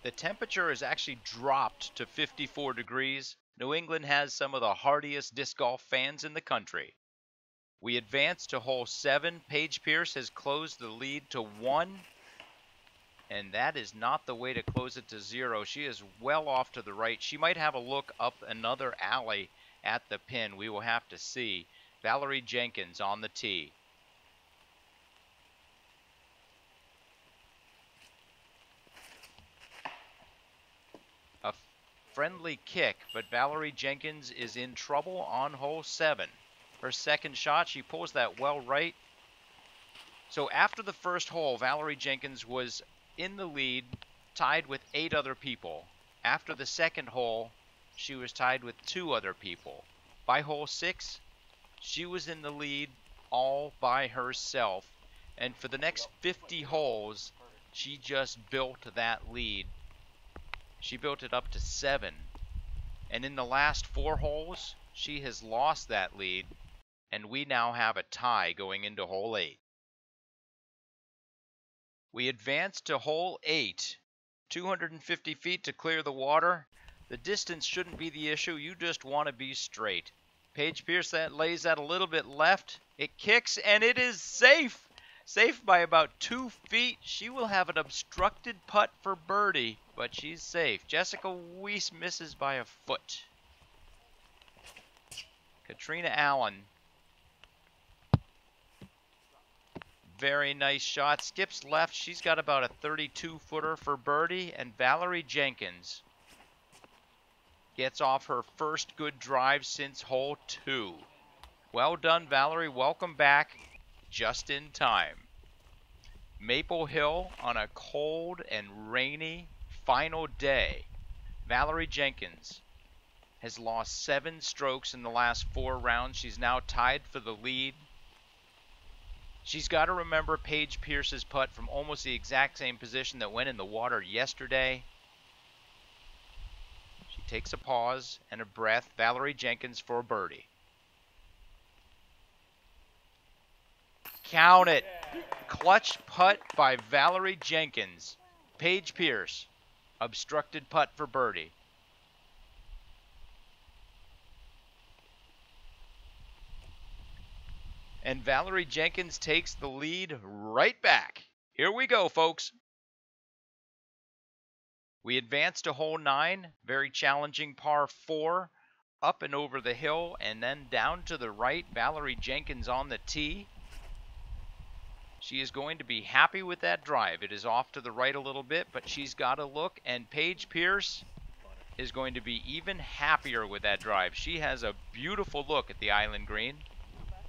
The temperature has actually dropped to 54 degrees. New England has some of the hardiest disc golf fans in the country. We advance to hole 7. Paige Pierce has closed the lead to 1. And that is not the way to close it to 0. She is well off to the right. She might have a look up another alley at the pin. We will have to see. Valarie Jenkins on the tee. A friendly kick, but Valarie Jenkins is in trouble on hole 7. Her second shot, she pulls that well right. So after the first hole, Valarie Jenkins was in the lead, tied with 8 other people. After the second hole, she was tied with 2 other people. By hole 6, she was in the lead all by herself. And for the next 50 holes, she just built that lead. She built it up to 7. And in the last 4 holes, she has lost that lead. And we now have a tie going into hole 8. We advance to hole 8. 250 feet to clear the water. The distance shouldn't be the issue. You just want to be straight. Paige Pierce lays that a little bit left. It kicks, and it is safe. Safe by about 2 feet. She will have an obstructed putt for birdie, but she's safe. Jessica Weese misses by a foot. Catrina Allen. Very nice shot. Skips left. She's got about a 32-footer for birdie. And Valarie Jenkins gets off her first good drive since hole 2. Well done, Valarie. Welcome back just in time. Maple Hill on a cold and rainy final day. Valarie Jenkins has lost 7 strokes in the last 4 rounds. She's now tied for the lead. She's got to remember Paige Pierce's putt from almost the exact same position that went in the water yesterday. She takes a pause and a breath. Valarie Jenkins for a birdie. Count it. Clutch putt by Valarie Jenkins. Paige Pierce. Obstructed putt for birdie. And Valarie Jenkins takes the lead right back. Here we go, folks. We advance to hole 9. Very challenging par 4. Up and over the hill and then down to the right. Valarie Jenkins on the tee. She is going to be happy with that drive. It is off to the right a little bit, but she's got to look. And Paige Pierce is going to be even happier with that drive. She has a beautiful look at the island green.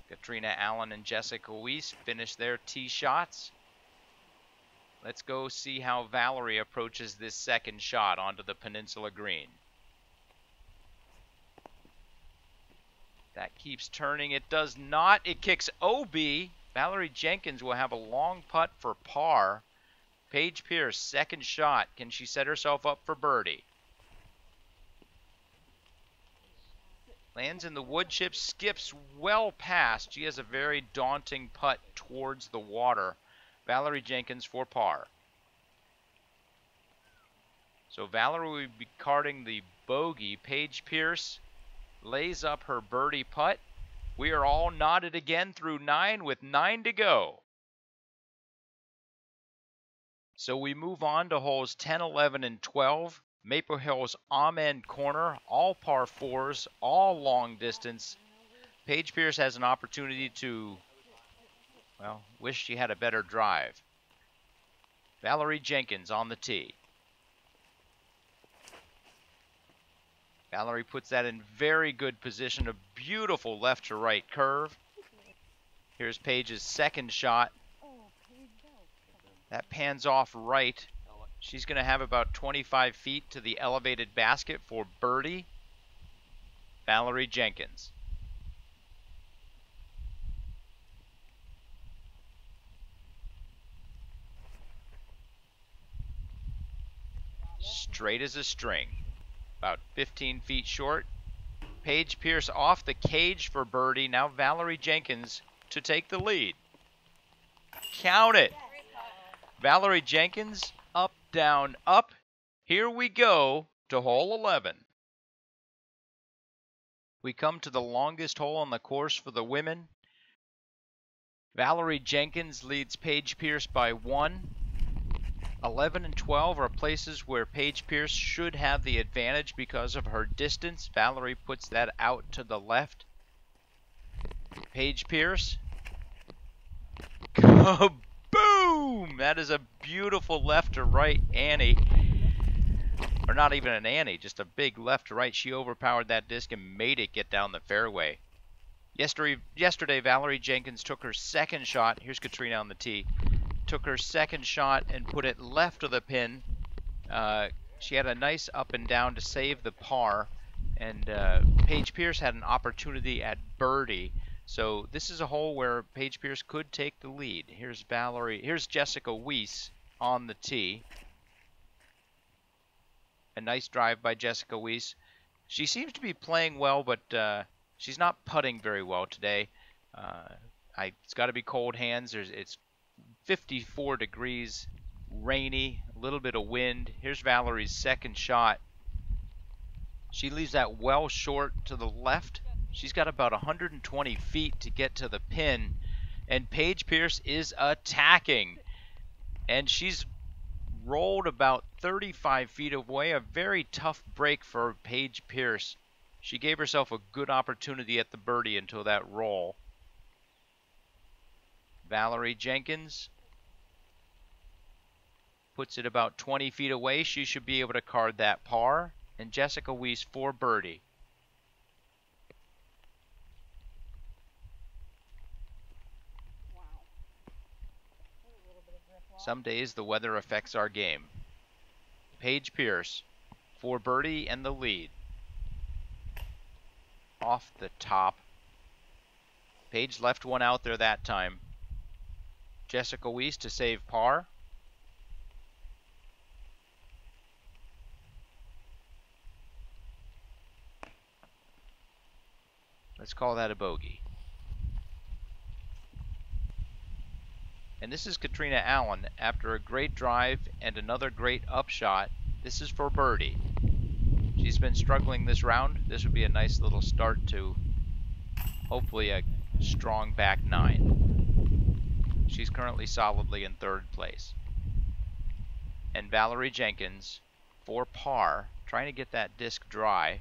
Catrina Allen and Jessica Weese finish their tee shots. Let's go see how Valarie approaches this second shot onto the Peninsula green. That keeps turning. It does not. It kicks OB. Valarie Jenkins will have a long putt for par. Paige Pierce, second shot. Can she set herself up for birdie? Lands in the wood chip, skips well past. She has a very daunting putt towards the water. Valarie Jenkins for par. So Valarie will be carding the bogey. Paige Pierce lays up her birdie putt. We are all knotted again through 9 with 9 to go. So we move on to holes 10, 11, and 12. Maple Hill's Amen Corner, all par 4s, all long distance. Paige Pierce has an opportunity to, well, wish she had a better drive. Valarie Jenkins on the tee. Valarie puts that in very good position, a beautiful left to right curve. Here's Paige's second shot. That pans off right. She's going to have about 25 feet to the elevated basket for birdie. Valarie Jenkins. Straight as a string. About 15 feet short. Paige Pierce off the cage for birdie. Now Valarie Jenkins to take the lead. Count it. Valarie Jenkins, up, down, up. Here we go to hole 11. We come to the longest hole on the course for the women. Valarie Jenkins leads Paige Pierce by 1. 11 and 12 are places where Paige Pierce should have the advantage because of her distance. Valarie puts that out to the left. Paige Pierce. Kaboom! That is a beautiful left to right Annie. Or not even an Annie, just a big left to right. She overpowered that disc and made it get down the fairway. Yesterday, Valarie Jenkins took her second shot. Here's Catrina on the tee. Took her second shot and put it left of the pin. She had a nice up and down to save the par. And Paige Pierce had an opportunity at birdie. So this is a hole where Paige Pierce could take the lead. Here's Jessica Weese on the tee. A nice drive by Jessica Weese. She seems to be playing well, but she's not putting very well today. It's got to be cold hands. It's 54 degrees, rainy, a little bit of wind. Here's Valarie's second shot. She leaves that well short to the left. She's got about 120 feet to get to the pin, and Paige Pierce is attacking. And she's rolled about 35 feet away. A very tough break for Paige Pierce. She gave herself a good opportunity at the birdie until that roll. Valarie Jenkins puts it about 20 feet away. She should be able to card that par. And Jessica Weese for birdie. Some days the weather affects our game. Paige Pierce for birdie and the lead. Off the top. Paige left one out there that time. Jessica Weese to save par. Let's call that a bogey. And this is Catrina Allen after a great drive and another great upshot. This is for birdie. She's been struggling this round. This would be a nice little start to hopefully a strong back nine. She's currently solidly in third place. And Valarie Jenkins for par, trying to get that disc dry.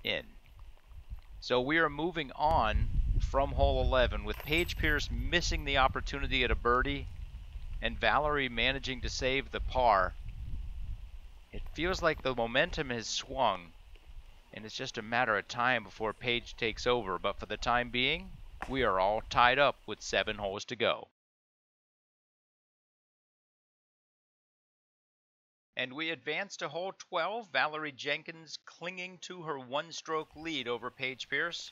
In. So we are moving on from hole 11 with Paige Pierce missing the opportunity at a birdie and Valarie managing to save the par. It feels like the momentum has swung and it's just a matter of time before Paige takes over, but for the time being, we are all tied up with 7 holes to go. And we advance to hole 12. Valarie Jenkins clinging to her one-stroke lead over Paige Pierce.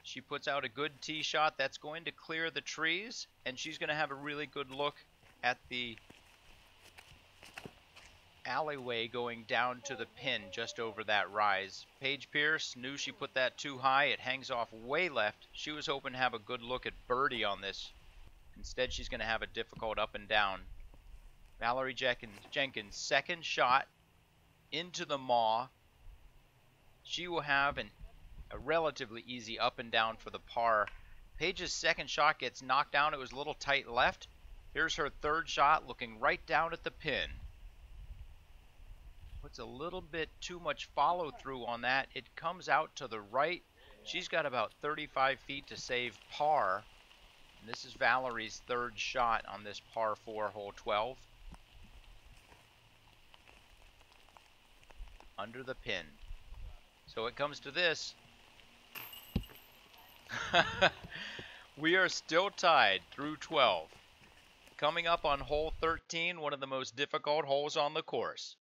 She puts out a good tee shot that's going to clear the trees, and she's going to have a really good look at the alleyway going down to the pin just over that rise. Paige Pierce knew she put that too high. It hangs off way left. She was hoping to have a good look at birdie on this. Instead, she's going to have a difficult up and down. Valarie Jenkins' second shot into the maw. She will have a relatively easy up and down for the par. Paige's second shot gets knocked down. It was a little tight left. Here's her third shot looking right down at the pin. Puts a little bit too much follow through on that. It comes out to the right. She's got about 35 feet to save par. And this is Valarie's third shot on this par 4 hole 12. Under the pin. So it comes to this. We are still tied through 12. Coming up on hole 13, one of the most difficult holes on the course.